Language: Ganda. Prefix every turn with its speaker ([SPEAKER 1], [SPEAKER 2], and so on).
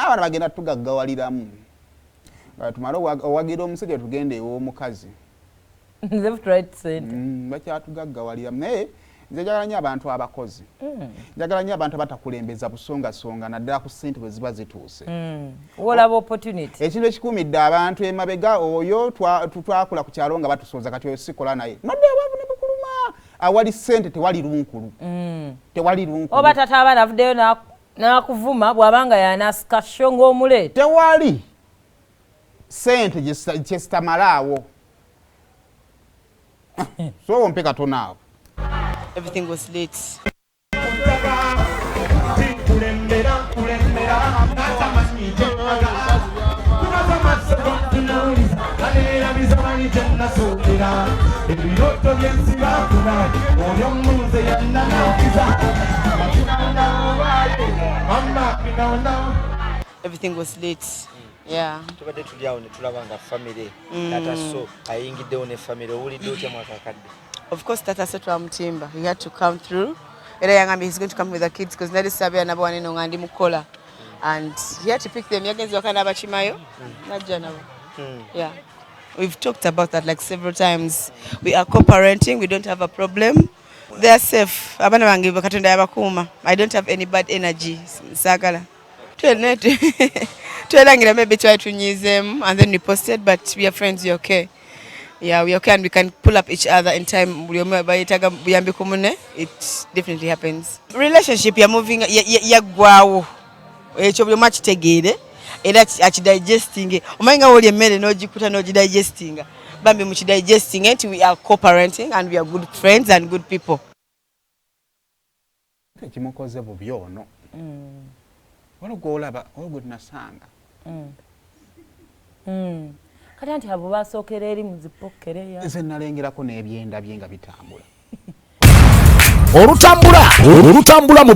[SPEAKER 1] n'abaana bagenda tugaggawaliramu nga tumala owagira omusajja tugende ew'omukazi bakyatugaggawaliramu naye nze njagala nnyo abantu abakozi njagala nnyo abantu abatakulembeza busongasonga naddala ku ssente bwe ziba zituuse ekintu ekikuumidde abantu emabega oyo twakula ku kyalo nga batusooza kati oyo sikola naye nodde awavu ne bukuluma awali ssente tewali lunkulu tewali lunkulu
[SPEAKER 2] oba tata abaana avuddeyo n'akuvuma bw'abanga yanaasikasho ng'omuleeta
[SPEAKER 1] tewali ssente kyezitamalaawo so ompe katono awo.
[SPEAKER 3] Everything was late. Everything was late. Yeah.
[SPEAKER 4] Tubadde tulyawo ne tulabanga family tata so ayingiddewo ne family owulidde otya mwaka akadde.
[SPEAKER 3] Of course, Tata said to Mutimba, he had to come through. He's going to come with the kids because Nadi Sabia and Abani Nongandi Mukola. And he had to pick them. Yeah. We've talked about that like several times. We are co-parenting, we don't have a problem. They are safe. I don't have any bad energy. Sagala. Maybe try to use them and then we posted, but we are friends, we're okay. Yeah, we okay and we can pull up each other in time. It definitely happens. Relationship, you're moving, you're wow. You're much tegede. It's actually digesting. Omanga woli emere no jikuta no digesting. Bambi much digesting it. We are co-parenting and we are good friends and good people.
[SPEAKER 1] Kimukoze bubyono. Olugolaba olugudnasanga.
[SPEAKER 2] Kati anti abo basookera eri mu zipokere ya.
[SPEAKER 1] Nze nalengerako n'ebyenda byenga bitambula.
[SPEAKER 5] Olutambula mu